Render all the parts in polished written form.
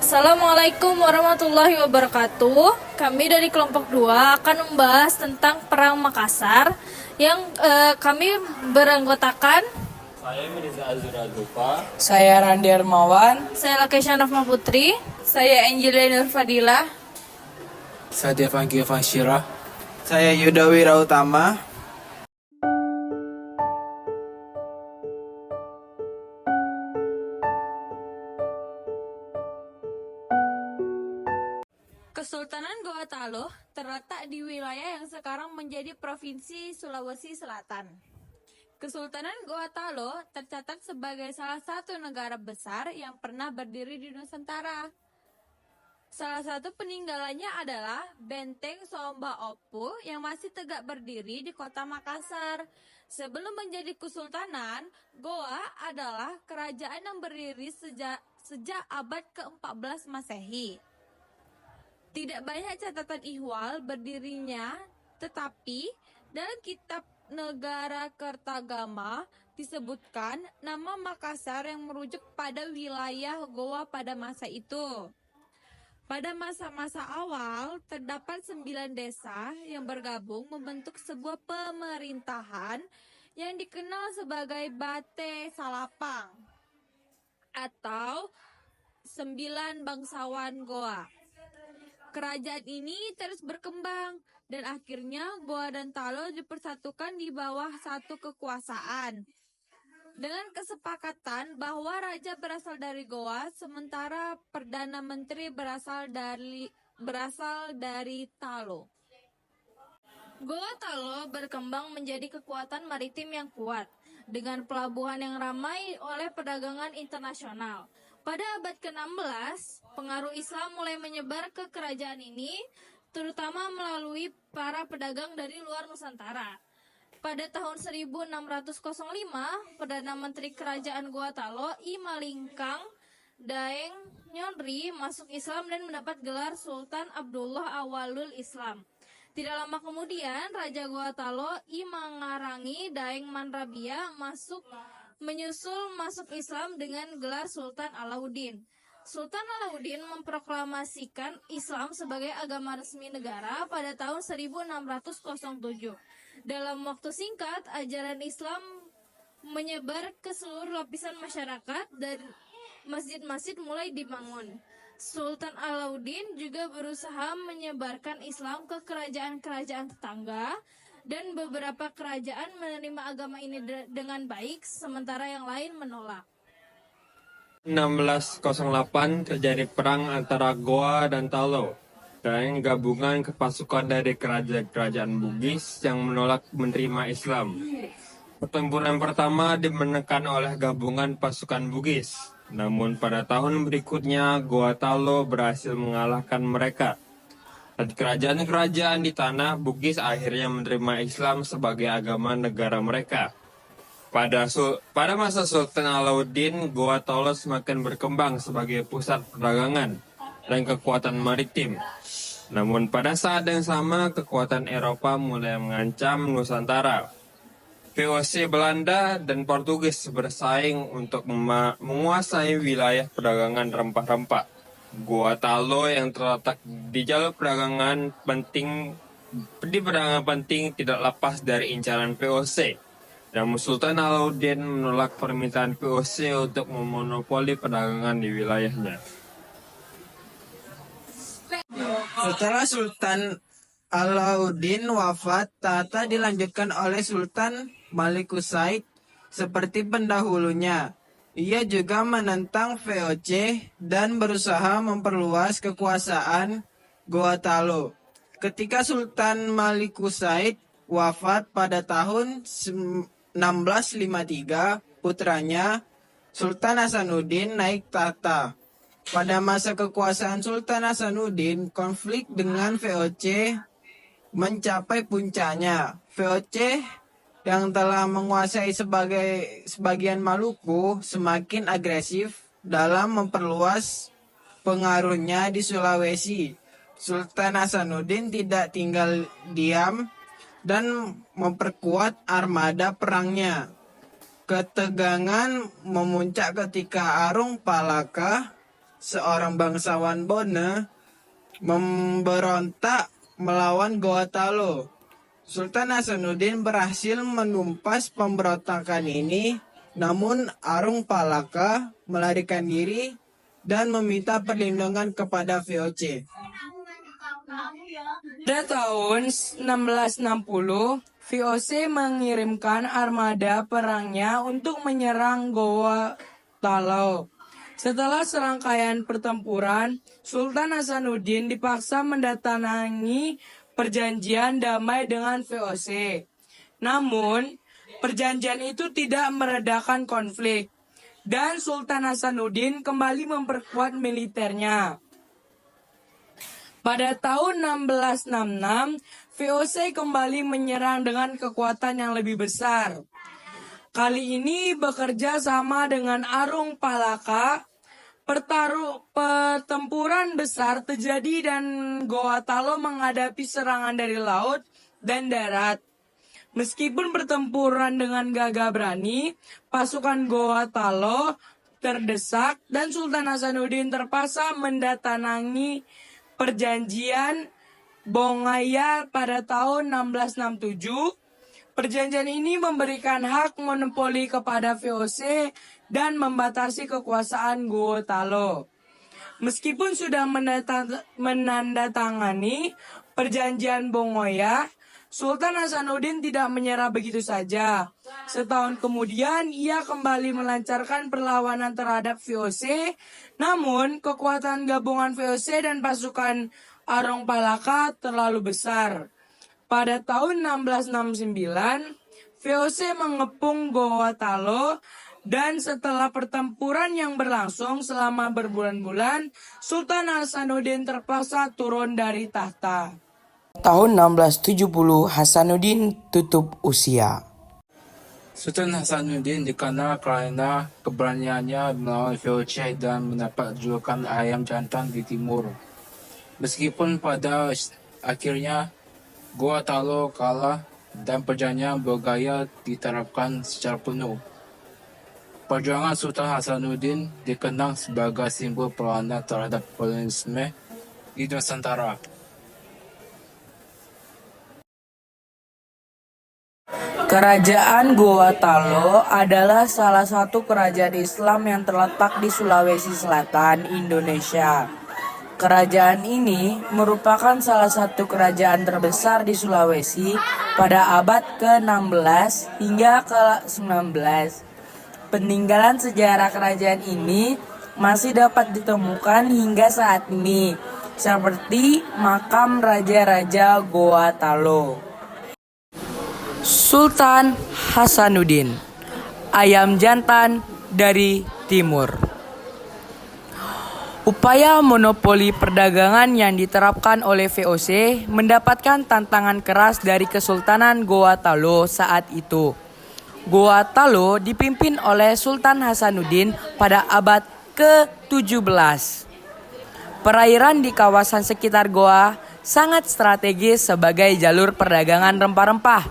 Assalamualaikum warahmatullahi wabarakatuh. Kami dari kelompok 2 akan membahas tentang Perang Makassar yang kami beranggotakan. Saya Mirza Azura Dupa. Saya Randi Armawan. Saya Lakesha Nafma Putri. Saya Angelina Nur Fadila. Saya Fangki Fashira. Saya Yuda Wirautama. Kesultanan Goa Taloh terletak di wilayah yang sekarang menjadi Provinsi Sulawesi Selatan. Kesultanan Goa Taloh tercatat sebagai salah satu negara besar yang pernah berdiri di Nusantara. Salah satu peninggalannya adalah Benteng Somba Opu yang masih tegak berdiri di kota Makassar. Sebelum menjadi kesultanan, Goa adalah kerajaan yang berdiri sejak abad ke-14 Masehi. Tidak banyak catatan ihwal berdirinya, tetapi dalam kitab Negara Kertagama disebutkan nama Makassar yang merujuk pada wilayah Goa pada masa itu. Pada masa-masa awal, terdapat 9 desa yang bergabung membentuk sebuah pemerintahan yang dikenal sebagai Bate Salapang atau 9 bangsawan Goa. Kerajaan ini terus berkembang dan akhirnya Goa dan Taloh dipersatukan di bawah satu kekuasaan. Dengan kesepakatan bahwa raja berasal dari Goa, sementara perdana menteri berasal dari Taloh. Goa Taloh berkembang menjadi kekuatan maritim yang kuat dengan pelabuhan yang ramai oleh perdagangan internasional. Pada abad ke-16, pengaruh Islam mulai menyebar ke kerajaan ini, terutama melalui para pedagang dari luar Nusantara. Pada tahun 1605, Perdana Menteri Kerajaan Goa Taloh, I Malingkang Daeng Nyonri masuk Islam dan mendapat gelar Sultan Abdullah Awalul Islam. Tidak lama kemudian, Raja Goa Taloh, I Mangarangi Daeng Manrabia menyusul masuk Islam dengan gelar Sultan Alauddin. Sultan Alauddin memproklamasikan Islam sebagai agama resmi negara pada tahun 1607. Dalam waktu singkat, ajaran Islam menyebar ke seluruh lapisan masyarakat dan masjid-masjid mulai dibangun. Sultan Alauddin juga berusaha menyebarkan Islam ke kerajaan-kerajaan tetangga, dan beberapa kerajaan menerima agama ini dengan baik, sementara yang lain menolak. 1608 terjadi perang antara Goa dan Taloh dan gabungan pasukan dari kerajaan Bugis yang menolak menerima Islam. Pertempuran pertama dimenangkan oleh gabungan pasukan Bugis, namun pada tahun berikutnya Goa Taloh berhasil mengalahkan mereka. Dan kerajaan-kerajaan di tanah Bugis akhirnya menerima Islam sebagai agama negara mereka. Pada masa Sultan Alauddin, Goa Taloh semakin berkembang sebagai pusat perdagangan dan kekuatan maritim. Namun pada saat yang sama, kekuatan Eropa mulai mengancam Nusantara. VOC Belanda dan Portugis bersaing untuk menguasai wilayah perdagangan rempah-rempah. Goa Taloh yang terletak di jalur perdagangan penting tidak lepas dari incaran VOC. Namun Sultan Alauddin menolak permintaan VOC untuk memonopoli perdagangan di wilayahnya. Setelah Sultan Alauddin wafat, tahta dilanjutkan oleh Sultan Malikus Said seperti pendahulunya. Ia juga menentang VOC dan berusaha memperluas kekuasaan Goa Taloh. Ketika Sultan Malikus Said wafat pada tahun 1653, putranya Sultan Hasanuddin naik tahta. Pada masa kekuasaan Sultan Hasanuddin, konflik dengan VOC mencapai puncaknya. VOC yang telah menguasai sebagian Maluku semakin agresif dalam memperluas pengaruhnya di Sulawesi. Sultan Hasanuddin tidak tinggal diam dan memperkuat armada perangnya. Ketegangan memuncak ketika Arung Palaka seorang bangsawan Bone, memberontak melawan Goa Talo. Sultan Hasanuddin berhasil menumpas pemberontakan ini, namun Arung Palaka melarikan diri dan meminta perlindungan kepada VOC. Pada tahun 1660, VOC mengirimkan armada perangnya untuk menyerang Goa Talo. Setelah serangkaian pertempuran, Sultan Hasanuddin dipaksa mendatangani perjanjian damai dengan VOC. Namun, perjanjian itu tidak meredakan konflik, dan Sultan Hasanuddin kembali memperkuat militernya. Pada tahun 1666, VOC kembali menyerang dengan kekuatan yang lebih besar. Kali ini bekerja sama dengan Arung Palaka. Pertempuran besar terjadi dan Goa Talo menghadapi serangan dari laut dan darat. Meskipun pertempuran dengan gagah berani, pasukan Goa Talo terdesak dan Sultan Hasanuddin terpaksa mendatangi perjanjian Bongaya pada tahun 1667. Perjanjian ini memberikan hak monopoli kepada VOC dan membatasi kekuasaan Goa Talo. Meskipun sudah menandatangani perjanjian Bongaya, Sultan Hasanuddin tidak menyerah begitu saja. Setahun kemudian, ia kembali melancarkan perlawanan terhadap VOC. Namun, kekuatan gabungan VOC dan pasukan Arung Palaka terlalu besar. Pada tahun 1669, VOC mengepung Goa Talo dan setelah pertempuran yang berlangsung selama berbulan-bulan, Sultan Hasanuddin terpaksa turun dari tahta. Tahun 1670, Hasanuddin tutup usia. Sultan Hasanuddin dikenal karena keberaniannya melawan VOC dan mendapat julukan ayam jantan di timur. Meskipun pada akhirnya Goa Talo kalah dan perjanjian Bongaya diterapkan secara penuh. Perjuangan Sultan Hasanuddin dikenang sebagai simbol perlawanan terhadap kolonialisme di Nusantara. Kerajaan Goa Talo adalah salah satu kerajaan Islam yang terletak di Sulawesi Selatan, Indonesia. Kerajaan ini merupakan salah satu kerajaan terbesar di Sulawesi pada abad ke-16 hingga ke-19. Peninggalan sejarah kerajaan ini masih dapat ditemukan hingga saat ini, seperti makam Raja-Raja Goa Talo. Sultan Hasanuddin, ayam jantan dari timur. Upaya monopoli perdagangan yang diterapkan oleh VOC mendapatkan tantangan keras dari Kesultanan Goa Talo saat itu. Goa Talo dipimpin oleh Sultan Hasanuddin pada abad ke-17. Perairan di kawasan sekitar Goa sangat strategis sebagai jalur perdagangan rempah-rempah.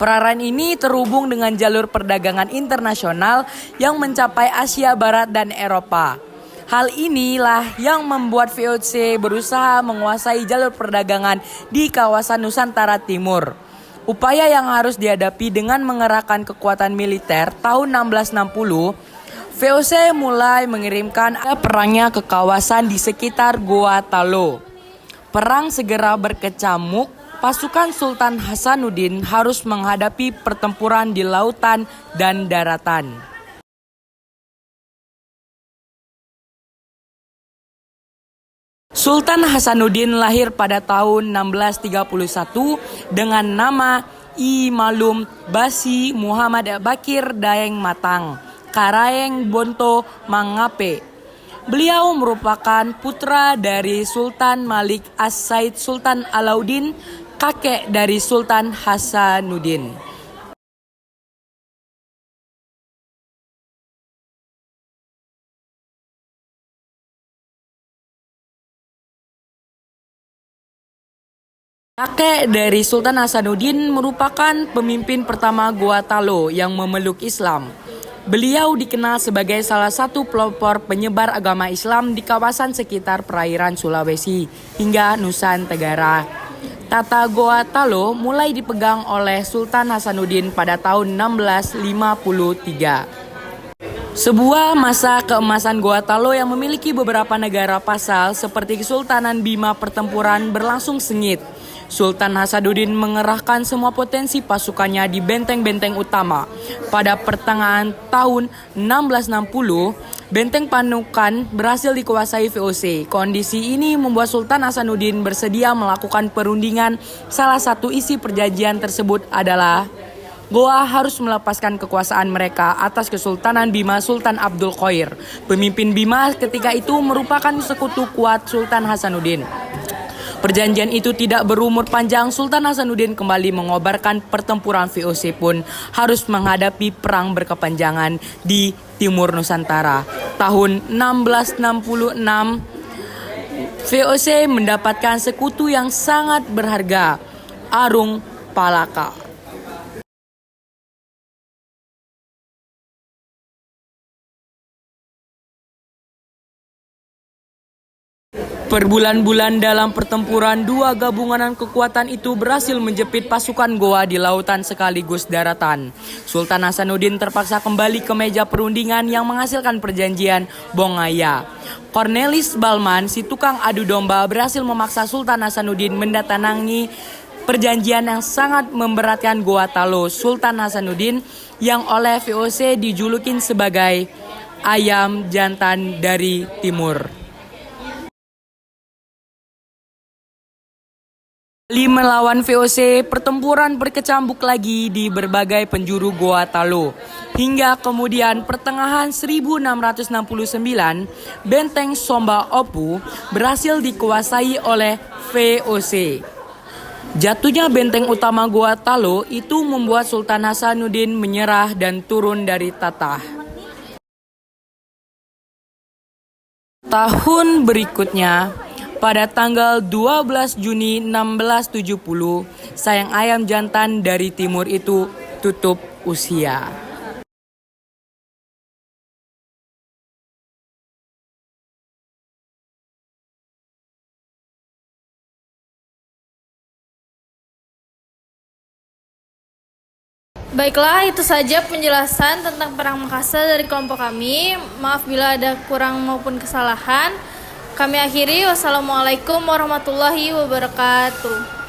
Perairan ini terhubung dengan jalur perdagangan internasional yang mencapai Asia Barat dan Eropa. Hal inilah yang membuat VOC berusaha menguasai jalur perdagangan di kawasan Nusantara Timur. Upaya yang harus dihadapi dengan mengerahkan kekuatan militer tahun 1660, VOC mulai mengirimkan perangnya ke kawasan di sekitar Goa Talo. Perang segera berkecamuk. Pasukan Sultan Hasanuddin harus menghadapi pertempuran di lautan dan daratan. Sultan Hasanuddin lahir pada tahun 1631 dengan nama I Malum Basi Muhammad Bakir Daeng Matang, Karaeng Bonto Mangape. Beliau merupakan putra dari Sultan Malik As-Said Sultan Alauddin, kakek dari Sultan Hasanuddin. Kakek dari Sultan Hasanuddin merupakan pemimpin pertama Goa Talo yang memeluk Islam. Beliau dikenal sebagai salah satu pelopor penyebar agama Islam di kawasan sekitar perairan Sulawesi hingga Nusa Tenggara. Tata Goa Talo mulai dipegang oleh Sultan Hasanuddin pada tahun 1653. Sebuah masa keemasan Goa Talo yang memiliki beberapa negara pasal seperti Kesultanan Bima pertempuran berlangsung sengit. Sultan Hasanuddin mengerahkan semua potensi pasukannya di benteng-benteng utama. Pada pertengahan tahun 1660, benteng Panukan berhasil dikuasai VOC. Kondisi ini membuat Sultan Hasanuddin bersedia melakukan perundingan. Salah satu isi perjanjian tersebut adalah Goa harus melepaskan kekuasaan mereka atas Kesultanan Bima Sultan Abdul Qair. Pemimpin Bima ketika itu merupakan sekutu kuat Sultan Hasanuddin. Perjanjian itu tidak berumur panjang. Sultan Hasanuddin kembali mengobarkan pertempuran. VOC pun harus menghadapi perang berkepanjangan di timur Nusantara. Tahun 1666, VOC mendapatkan sekutu yang sangat berharga, Arung Palaka. Berbulan-bulan dalam pertempuran, dua gabungan kekuatan itu berhasil menjepit pasukan Goa di lautan sekaligus daratan. Sultan Hasanuddin terpaksa kembali ke meja perundingan yang menghasilkan perjanjian Bongaya. Cornelis Balman, si tukang adu domba, berhasil memaksa Sultan Hasanuddin mendatangani perjanjian yang sangat memberatkan Goa Talo. Sultan Hasanuddin yang oleh VOC dijulukin sebagai ayam jantan dari timur. Melawan VOC, pertempuran berkecambuk lagi di berbagai penjuru Goa Talo. Hingga kemudian pertengahan 1669, benteng Somba Opu berhasil dikuasai oleh VOC. Jatuhnya benteng utama Goa Talo itu membuat Sultan Hasanuddin menyerah dan turun dari tatah. Tahun berikutnya, pada tanggal 12 Juni 1670, sayang ayam jantan dari timur itu tutup usia. Baiklah, itu saja penjelasan tentang Perang Makassar dari kelompok kami. Maaf bila ada kurang maupun kesalahan. Kami akhiri, wassalamualaikum warahmatullahi wabarakatuh.